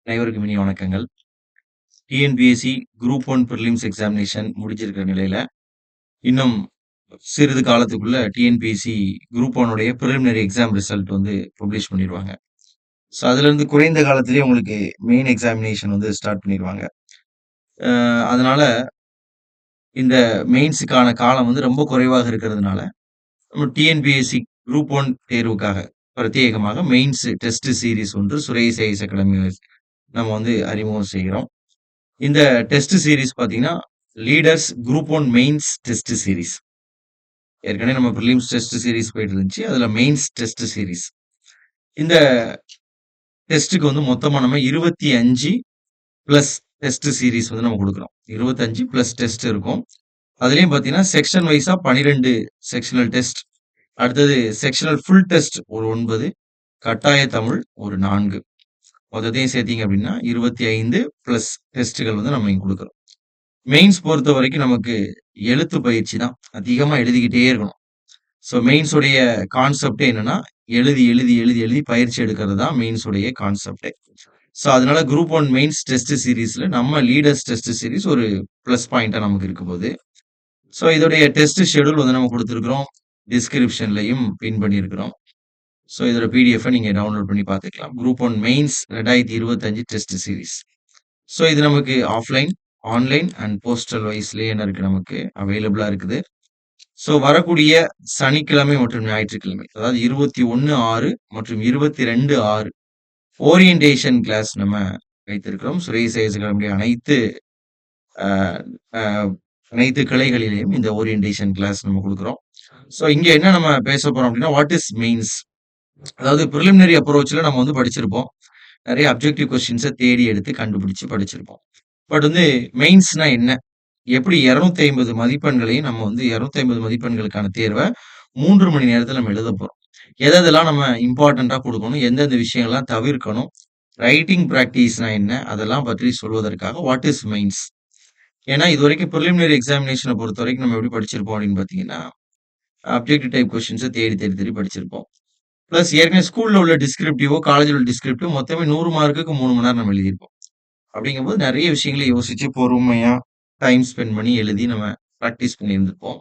அனைவருக்கும் இனிய வணக்கங்கள். டிஎன்பிஎஸ்சி குரூப் 1 பிரிலிம்ஸ் எக்ஸாமினேஷன் முடிஞ்சிருக்கிற நிலையில, இன்னும் சிறிது காலத்துக்குள்ள டிஎன்பிஎஸ்சி குரூப் 1 உடைய பிரிலிமினரி எக்ஸாம் ரிசல்ட் வந்து பப்ளிஷ் பண்ணிருவாங்க. ஸோ அதிலிருந்து குறைந்த காலத்திலேயே உங்களுக்கு மெயின் எக்ஸாமினேஷன் வந்து ஸ்டார்ட் பண்ணிருவாங்க. அதனால இந்த மெயின்ஸுக்கான காலம் வந்து ரொம்ப குறைவாக இருக்கிறதுனால, நம்ம டிஎன்பிஎஸ்சி குரூப் 1 தேர்வுக்காக பிரத்யேகமாக மெயின்ஸ் டெஸ்ட் சீரிஸ் ஒன்று சுரேஷ் ஐஏஎஸ் அகாடமி நம்ம வந்து அறிமுகம் செய்கிறோம். இந்த டெஸ்ட் சீரிஸ் பார்த்தீங்கன்னா, leaders group 1 mains test series. ஏற்கனவே நம்ம பிரிலிம்ஸ் டெஸ்ட் சீரிஸ் போயிட்டு இருந்துச்சு. அதுல மெயின்ஸ் டெஸ்ட் சீரிஸ். இந்த டெஸ்ட்டுக்கு வந்து மொத்தமா நம்ம 25 பிளஸ் டெஸ்ட் சீரிஸ் வந்து நம்ம குடுக்குறோம். 25 பிளஸ் டெஸ்ட் இருக்கும். அதுலயும் பார்த்தீங்கன்னா, செக்ஷன் வைஸா 12 செக்ஷனல் டெஸ்ட். அடுத்தது செக்ஷனல் ஃபுல் டெஸ்ட் ஒரு 9, கட்டாய தமிழ் ஒரு 4. மொத்தத்தையும் சேர்த்தீங்க அப்படின்னா 25 பிளஸ் டெஸ்ட்டுகள் வந்து நம்ம இங்க குடுக்குறோம். மெயின்ஸ் பொறுத்தவரைக்கும் நமக்கு எழுத்து பயிற்சி தான். அதிகமா எழுதிக்கிட்டே இருக்கணும். ஸோ மெயின்ஸ் உடைய கான்செப்ட்டே என்னன்னா, எழுதி பயிற்சி எடுக்கிறது தான் மெயின்ஸ் உடைய கான்செப்ட்டே. ஸோ அதனால குரூப் 1 மெயின்ஸ் டெஸ்ட் சீரிஸ்ல நம்ம லீடர்ஸ் டெஸ்ட் சீரிஸ் ஒரு பிளஸ் பாயிண்ட்டா நமக்கு இருக்கப்போகுது. ஸோ இதோடைய டெஸ்ட் ஷெட்யூல் வந்து நம்ம குடுத்திருக்கிறோம். டிஸ்கிரிப்ஷன்லயும் பின் பண்ணியிருக்கிறோம். ஸோ இதோட பிடிஎஃப் நீங்க டவுன்லோட் பண்ணி பார்த்துக்கலாம். Group 1 mains 2025 test series. So இது நமக்கு ஆஃப்லைன், ஆன்லைன் அண்ட் போஸ்டல் வைஸ்லயே என்ன இருக்கு நமக்கு அவைலபிளா இருக்குது. ஸோ வரக்கூடிய சனிக்கிழமை மற்றும் ஞாயிற்றுக்கிழமை, அதாவது 21/6 மற்றும் 22/6 ஓரியன்டேஷன் கிளாஸ் நம்ம வைத்திருக்கிறோம். சுரேஷ் ஐஏஎஸ் அகாடமியுடைய அ அ அனைத்து கிளைகளிலேயும் இந்த ஓரியன்டேஷன் கிளாஸ் நம்ம குடுக்குறோம். ஸோ இங்க என்ன நம்ம பேச போறோம் அப்படின்னா, வாட் இஸ் மெயின்ஸ்? அதாவது பிரிலிமினரி அப்ரோச்ல நம்ம வந்து படிச்சிருப்போம். நெறைய அப்ஜெக்டிவ் கொஸ்டின்ஸ தேடி எடுத்து கண்டுபிடிச்சு படிச்சிருப்போம். பட் வந்து மெயின்ஸ்னா என்ன? எப்படி 250 மதிப்பெண்களையும் நம்ம வந்து 250 மதிப்பெண்களுக்கான தேர்வ 3 மணி நேரத்துல நம்ம எழுதப் போறோம். எதெல்லாம் நம்ம இம்பார்ட்டன்ட்டா குடுக்கணும், எந்தெந்த விஷயங்கள்லாம் தவிர்க்கணும், ரைட்டிங் பிராக்டிஸ்னா என்ன? அதெல்லாம் பற்றி சொல்வதற்காக வாட் இஸ் மெயின்ஸ்? ஏன்னா இதுவரைக்கும் பிரிலிமினரி எக்ஸாமினேஷன பொறுத்தவரைக்கும் நம்ம எப்படி படிச்சிருப்போம் அப்படின்னு பார்த்தீங்கன்னா, அப்ஜெக்டிவ் டைப் கொஸ்டின்ஸ தேடி படிச்சிருப்போம். பிளஸ் ஏற்கனவே ஸ்கூல்ல உள்ள டிஸ்கிரிப்டிவோ, காலேஜ்ல உள்ள டிஸ்கிரிப்டிவோ மொத்தமே 100 மார்க்குக்கு 3 மணி நேரம் நம்ம எழுதியிருப்போம். அப்படிங்கும்போது நெறைய விஷயங்கள யோசிச்சு பொறுமையா டைம் ஸ்பெண்ட் பண்ணி எழுதி நம்ம பிராக்டிஸ் பண்ணியிருந்திருப்போம்.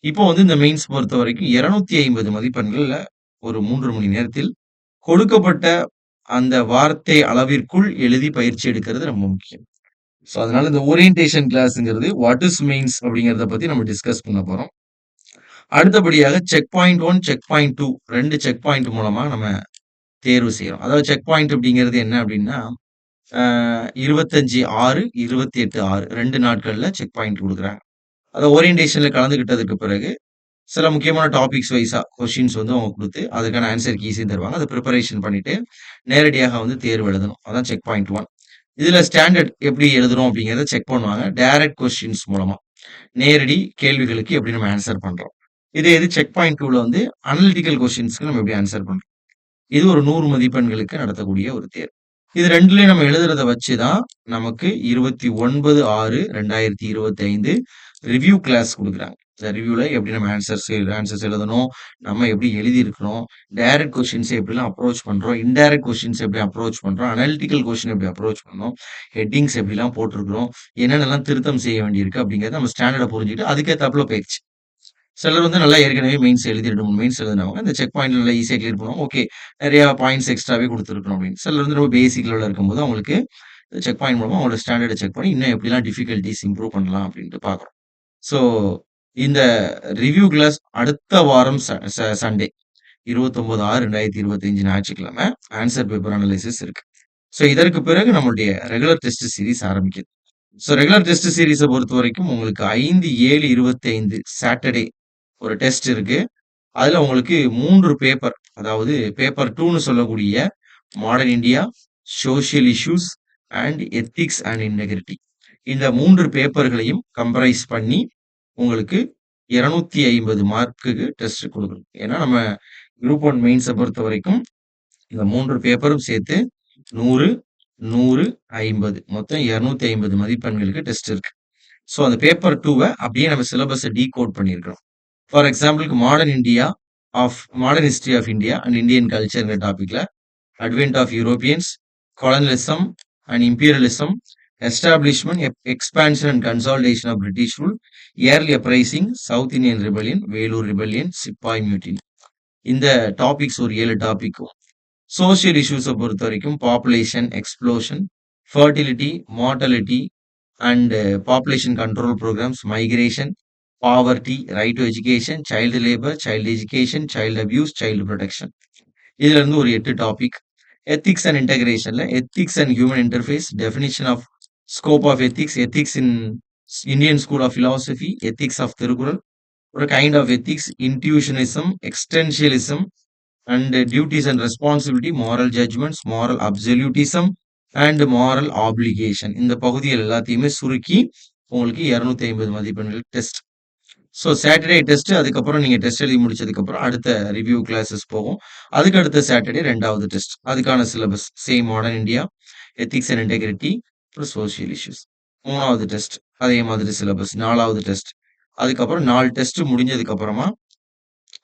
இப்போ வந்து இந்த மெயின்ஸ் பொறுத்தவரைக்கும் 250 மதிப்பெண்கள்ல ஒரு 3 மணி நேரத்தில் கொடுக்கப்பட்ட அந்த வார்த்தை அளவிற்குள் எழுதி பயிற்சி எடுக்கிறது ரொம்ப முக்கியம். ஸோ அதனால இந்த ஓரியன்டேஷன் கிளாஸ்ங்கிறது வாட் இஸ் மெயின்ஸ் அப்படிங்கிறத பத்தி நம்ம டிஸ்கஸ் பண்ண போறோம். அடுத்தபடியாக check point 1, check point 2 2 check point மூலமா நம்ம தேர்வு செய்றோம். அதாவது செக் பாயிண்ட் அப்படிங்கிறது என்ன அப்படின்னா, 25/6, 28/6 2 நாட்கள்ல செக் பாயிண்ட் குடுக்குறாங்க. அத ஓரியன்டேஷன்ல கலந்துக்கிட்டதுக்கு பிறகு, சில முக்கியமான டாபிக்ஸ் வைஸா கொஸ்டின்ஸ் வந்து அவங்க குடுத்து, அதுக்கான ஆன்சர் கீஸையும் தருவாங்க. அத பிரிப்பரேஷன் பண்ணிட்டு, நேரடியாக வந்து தேர்வு எழுதணும். அதான் செக் பாயிண்ட் 1. இதுல ஸ்டாண்டர்ட் எப்படி எழுதுறோம் அப்படிங்கிறத செக் பண்ணுவாங்க. டைரக்ட் கொஸ்டின்ஸ் மூலமா. நேரடி கேள்விகளுக்கு எப்படி நம்ம ஆன்சர் பண்றோம். இதே இது செக் பாயிண்ட் 2ல வந்து அனலிட்டிக்கல் கொஸ்டின்ஸ்க்கு நம்ம எப்படி ஆன்சர் பண்றோம். இது ஒரு 100 மதிப்பெண்களுக்கு நடத்தக்கூடிய ஒரு தேர்வு. இது 2லயும் நம்ம எழுதுறத வச்சு தான் நமக்கு 29/6/2025 ரிவ்யூ கிளாஸ் குடுக்குறாங்க. இந்த ரிவ்யூல எப்படி நம்ம ஆன்சர்ஸ் எழுதணும், நம்ம எப்படி எழுதியிருக்கிறோம், டைரக்ட் கொஸ்டின்ஸ எப்படிலாம் அப்ரோச் பண்றோம், இன்டைரக்ட் கொஸ்டின்ஸ் எப்படி அப்ரோச் பண்றோம், அனலிட்டிக்கல் கொஸ்டின் எப்படி அப்ரோச் பண்ணோம், ஹெட்டிங்ஸ் எப்படிலாம் போட்டிருக்கிறோம், என்னென்னலாம் திருத்தம் செய்ய வேண்டியிருக்கு அப்படிங்கிறத நம்ம ஸ்டாண்டர்ட புரிஞ்சுக்கிட்டு அதுக்கேத்தாப்புல பயிற்சி. சிலர் வந்து நல்லா ஏற்கனவே மெயின்ஸ் எழுதி 2, 3 மெயின்ஸ் எழுதினவங்க இந்த செக் பாயிண்ட்ல நல்லா ஈஸியா கிளியர் பண்ணுவாங்க. ஓகே. நெறைய பாயிண்ட்ஸ் எக்ஸ்ட்ராவே குடுத்துருக்கணும் அப்படின்னு. சிலர் வந்து ரொம்ப பேசிக் லெவல்ல இருக்கும்போது அவங்களுக்கு செக் பாயிண்ட் மூலமா அவங்களோட ஸ்டாண்டர்ட செக் பண்ணி இன்னும் எப்படிலாம் டிஃபிகல்டீஸ் இம்ப்ரூவ் பண்ணலாம் அப்படின்ட்டு பார்க்குறோம். ஸோ இந்த ரிவ்யூ கிளாஸ் அடுத்த வாரம் ச ச சண்டே 29/6/2025 ஞாயிற்றுக்கிழமை ஆன்சர் பேப்பர் அனலைசிஸ் இருக்கு. ஸோ இதற்கு பிறகு நம்மளுடைய ரெகுலர் டெஸ்ட் சீரிஸ் ஆரம்பிக்குது. ஸோ ரெகுலர் டெஸ்ட் சீரிஸ பொறுத்தவரைக்கும் உங்களுக்கு 5/7/25 சாட்டர்டே ஒரு டெஸ்ட் இருக்கு. அதுல உங்களுக்கு 3 பேப்பர், அதாவது பேப்பர் 2ன்னு சொல்லக்கூடிய modern India, social issues and ethics and integrity. இந்த 3 பேப்பர்களையும் கம்பரைஸ் பண்ணி உங்களுக்கு 250 மார்க்குக்கு டெஸ்ட் குடுக்கணும். ஏன்னா நம்ம குரூப் 1 மெயின்ஸ பொறுத்தவரைக்கும் இந்த 3 பேப்பரும் சேர்த்து 100, 100, 50 மொத்தம் 250 மதிப்பெண்களுக்கு டெஸ்ட் இருக்கு. ஸோ அந்த பேப்பர் 2வ அப்படியே நம்ம சிலபஸ டீகோட் பண்ணியிருக்கிறோம். ஃபார் எக்ஸாம்பிள்க்கு modern history of India and Indian கல்ச்சர்ங்கிற டாபிக்ல advent of Europeans, colonialism, and imperialism, establishment, expansion and consolidation of British rule, early uprising, South Indian rebellion, Velur rebellion, Sepoy mutiny. இந்த topics ஒரு 7 டாபிக்கும். Social இஷ்யூஸை பொறுத்த வரைக்கும் population explosion, fertility, mortality and population control programs, migration, poverty, right to education, child labour, child education, child abuse, child protection. இதுல இருந்து ஒரு 8 topic. Ethics and இன்டகிரேஷன்ல ethics and human interface, definition of scope of ethics, ethics in Indian school of philosophy, ethics of Thirukkural, ஒரு kind of ethics, intuitionism, existentialism and duties and responsibility, moral judgments, moral absolutism and moral obligation. இந்த பகுதிகள் எல்லாத்தையுமே சுருக்கி உங்களுக்கு 250 மதிப்பெண்கள் test. So Saturday test, அதுக்கப்புறம் நீங்க test எழுதி முடிச்சதுக்கப்புறம் அடுத்த ரிவ்யூ கிளாஸஸ் போகும். அதுக்கு அடுத்த சாட்டர்டே 2வது டெஸ்ட். அதுக்கான syllabus same modern India, ethics and integrity, அப்புறம் சோசியல் இஷ்யூஸ். 3வது டெஸ்ட் அதே மாதிரி சிலபஸ். 4வது டெஸ்ட். அதுக்கப்புறம் 4 டெஸ்ட் முடிஞ்சதுக்கு அப்புறமா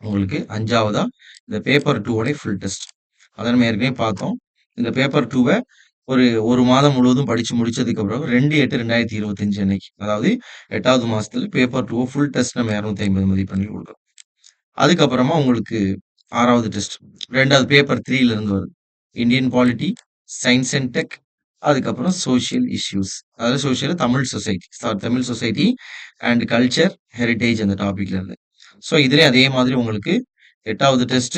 உங்களுக்கு 5வதா இந்த பேப்பர் 2 ஃபுல் டெஸ்ட். அதை நம்ம ஏற்கனவே பார்த்தோம். இந்த பேப்பர் 2 ஒரு மாதம் முழுவதும் படிச்சு முடிச்சதுக்கு அப்புறம் 2/8/2025 அன்னைக்கு, அதாவது 8வது மாசத்துல பேப்பர் 2 ஃபுல் டெஸ்ட் நம்ம 250 மதிப்பெண்கள் கொடுக்குறோம். அதுக்கப்புறமா உங்களுக்கு 6வது டெஸ்ட் 2வது பேப்பர் 3ல இருந்து வருது. Indian polity, science and tech, அதுக்கப்புறம் சோசியல் இஷ்யூஸ், அதாவது social Tamil society and culture heritage அந்த டாபிக்ல இருந்து. ஸோ இதுலேயே அதே மாதிரி உங்களுக்கு 8வது டெஸ்ட்,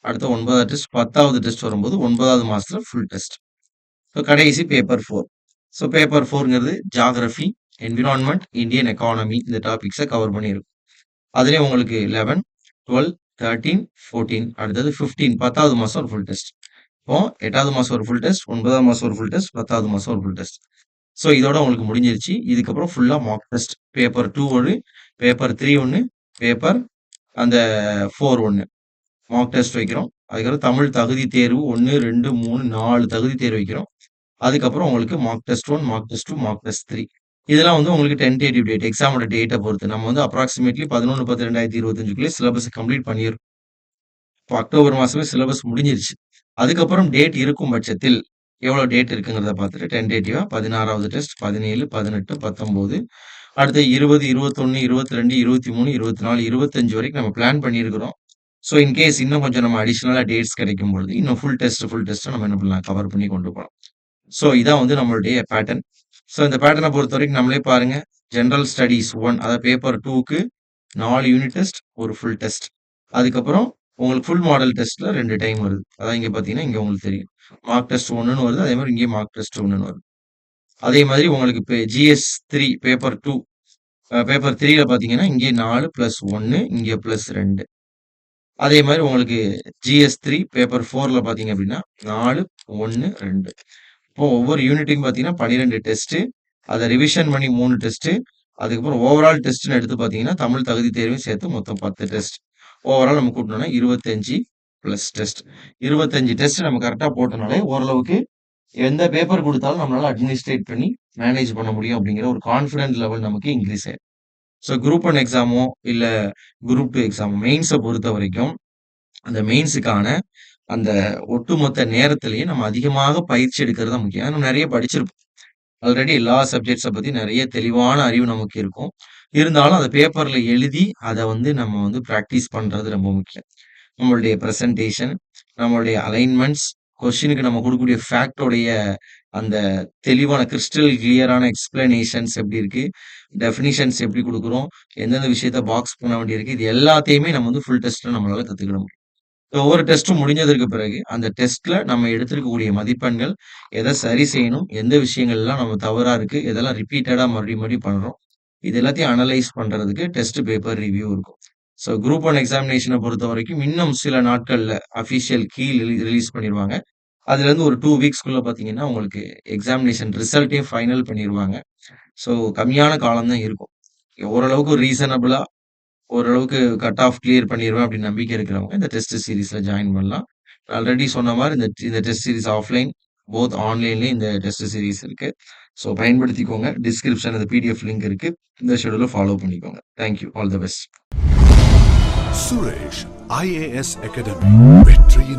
அடுத்த 9வது டெஸ்ட், 10வது டெஸ்ட் வரும்போது 9வது மாசத்துல ஃபுல் டெஸ்ட். ஸோ கடைசி பேப்பர் 4. ஸோ பேப்பர் 4ங்கிறது ஜாகிரபி, என்விரான்மெண்ட், இந்தியன் எக்கானமி, இந்த டாபிக்ஸை கவர் பண்ணியிருக்கும். அதுலேயே உங்களுக்கு 11, 12, 13, 14, அடுத்தது 15, 10வது மாசம் ஒரு ஃபுல் டெஸ்ட். இப்போ 8வது மாசம் ஒரு ஃபுல் டெஸ்ட், 9வது மாசம் ஒரு ஃபுல் டெஸ்ட், 10வது மாசம் ஒரு ஃபுல் டெஸ்ட். ஸோ இதோட உங்களுக்கு முடிஞ்சிருச்சு. இதுக்கப்புறம் ஃபுல்லா mark test. Paper 2 1, paper 3 1, paper அந்த 4 1 மார்க் டெஸ்ட் வைக்கிறோம். அதுக்கப்புறம் தமிழ் தகுதி தேர்வு 1, 2, 3, 4 தகுதி தேர்வு வைக்கிறோம். அதுக்கப்புறம் உங்களுக்கு mark test 1, mark test 2, mark test 3. இதெல்லாம் வந்து உங்களுக்கு டென்டேட்டிவ் டேட், எக்ஸாமோட டேட்டை பொறுத்து. நம்ம வந்து அப்ராக்சிமேட்லி 11/10/2025 சிலபஸ் கம்ப்ளீட் பண்ணியிருக்கோம். இப்போ அக்டோபர் மாசமே சிலபஸ் முடிஞ்சிருச்சு. அதுக்கப்புறம் டேட் இருக்கும் பட்சத்தில் எவ்வளவு டேட் இருக்குங்கிறத பார்த்துட்டு டென்டேட்டிவா 16வது டெஸ்ட், 17, 18, 19, அடுத்து 20, 21, 22, 23, 24, 25 வரைக்கும் நம்ம பிளான் பண்ணியிருக்கிறோம். ஸோ இன்கேஸ் இன்னும் கொஞ்சம் நம்ம அடிஷனலா டேட்ஸ் கிடைக்கும் பொழுது இன்னும் ஃபுல் டெஸ்ட் நம்ம என்ன பண்ணலாம், கவர் பண்ணி கொண்டு போகலாம். ஸோ இதான் வந்து நம்மளுடைய பேட்டர்ன். ஸோ இந்த பேட்டர்னை பொறுத்த வரைக்கும் நம்மளே பாருங்க. ஜெனரல் ஸ்டடீஸ் 1, அதாவது பேப்பர் 2க்கு 4 யூனிட் டெஸ்ட், ஒரு ஃபுல் டெஸ்ட். அதுக்கப்புறம் உங்களுக்கு ஃபுல் மாடல் டெஸ்ட்ல 2 டைம் வருது. அதான் இங்க பாத்தீங்கன்னா இங்க உங்களுக்கு தெரியும் மார்க் டெஸ்ட் 1ன்னு வருது. அதே மாதிரி இங்கே மார்க் டெஸ்ட் 1ன்னு வருது. அதே மாதிரி உங்களுக்கு இப்போ GS 3 பேப்பர் 2, பேப்பர் 3ல பாத்தீங்கன்னா இங்கே 4 + 1, இங்கே +2. அதே மாதிரி உங்களுக்கு GS 3 பேப்பர் 4ல பாத்தீங்க அப்படின்னா 4, 1, 2. இப்போ ஒவ்வொரு யூனிட்டையும் பாத்தீங்கன்னா 12 டெஸ்ட், அதை ரிவிஷன் பண்ணி 3 டெஸ்ட், அதுக்கப்புறம் ஓவரால் டெஸ்ட்னு எடுத்து பாத்தீங்கன்னா தமிழ் தகுதி தேர்வையும் சேர்த்து மொத்தம் 10 டெஸ்ட். ஓவரால் நம்ம கூட்டணும்னா 25 + டெஸ்ட். 25 டெஸ்ட் நம்ம கரெக்டா போட்டனாலே ஓரளவுக்கு எந்த பேப்பர் கொடுத்தாலும் நம்மளால அட்மினிஸ்ட்ரேட் பண்ணி மேனேஜ் பண்ண முடியும் அப்படிங்கிற ஒரு கான்ஃபிடென்ட் லெவல் நமக்கு இன்க்ரீஸ் ஆயிடும். ஸோ குரூப் 1 எக்ஸாமோ இல்ல குரூப் 2 எக்ஸாமோ மெயின்ஸை பொறுத்த வரைக்கும் அந்த மெயின்ஸுக்கான அந்த ஒட்டுமொத்த நேரத்திலேயே நம்ம அதிகமாக பயிற்சி எடுக்கிறது தான் முக்கியம். நம்ம நிறைய படிச்சிருப்போம். ஆல்ரெடி எல்லா சப்ஜெக்ட்ஸை பத்தி நிறைய தெளிவான அறிவு நமக்கு இருக்கும். இருந்தாலும் அந்த பேப்பர்ல எழுதி அதை வந்து நம்ம வந்து ப்ராக்டிஸ் பண்றது ரொம்ப முக்கியம். நம்மளுடைய ப்ரெசன்டேஷன், நம்மளுடைய அலைன்மெண்ட்ஸ், கொஸ்டினுக்கு நம்ம கொடுக்கக்கூடிய ஃபேக்டோடைய அந்த தெளிவான கிறிஸ்டல் கிளியரான எக்ஸ்பிளனேஷன்ஸ் எப்படி இருக்கு, டெஃபினிஷன்ஸ் எப்படி கொடுக்குறோம், எந்தெந்த விஷயத்த பாக்ஸ் பண்ண வேண்டியிருக்கு, இது எல்லாத்தையுமே நம்ம வந்து ஃபுல் டெஸ்ட்ல நம்மளால கத்துக்கிட முடியும். ஒவ்வொரு டெஸ்ட்டும் முடிஞ்சதற்கு பிறகு அந்த டெஸ்ட்ல நம்ம எடுத்திருக்கக்கூடிய மதிப்பெண்கள், எதை சரி செய்யணும், எந்த விஷயங்கள்லாம் நம்ம தவறா இருக்கு, எதெல்லாம் ரிப்பீட்டடா மறுபடியும் பண்றோம், இது எல்லாத்தையும் அனலைஸ் பண்றதுக்கு டெஸ்ட் பேப்பர் ரிவ்யூ இருக்கும். ஸோ குரூப் 1 எக்ஸாமினேஷனை பொறுத்த வரைக்கும் இன்னும் சில நாட்கள்ல அஃபிஷியல் கீ ரிலீஸ் பண்ணிடுவாங்க. அதுல இருந்து ஒரு 2 வீக்ஸ்க்குள்ள பாத்தீங்கன்னா உங்களுக்கு எக்ஸாமினேஷன் ரிசல்ட்டையும் ஃபைனல் பண்ணிடுவாங்க. ஸோ கம்மியான காலம் தான் இருக்கும். ஓரளவுக்கு ரீசனபிளா ஓரளவுக்கு கட் ஆஃப் கிளியர் பண்ணிடுவேன் அப்படின்னு நம்பிக்கை இருக்கிறவங்க இந்த டெஸ்ட் சீரீஸ்ல ஜாயின் பண்ணலாம். ஆல்ரெடி சொன்ன மாதிரி இந்த டெஸ்ட் சீரீஸ் ஆஃப்லைன் போத் ஆன்லைன்லேயும் இந்த டெஸ்ட் சீரீஸ் இருக்கு. ஸோ பயன்படுத்திக்கோங்க. டிஸ்கிரிப்ஷன் அந்த PDF லிங்க் இருக்கு. இந்த ஷெடியூலை ஃபாலோ பண்ணிக்கோங்க. Thank you. All the best. Suresh IAS academy, வெற்றியின்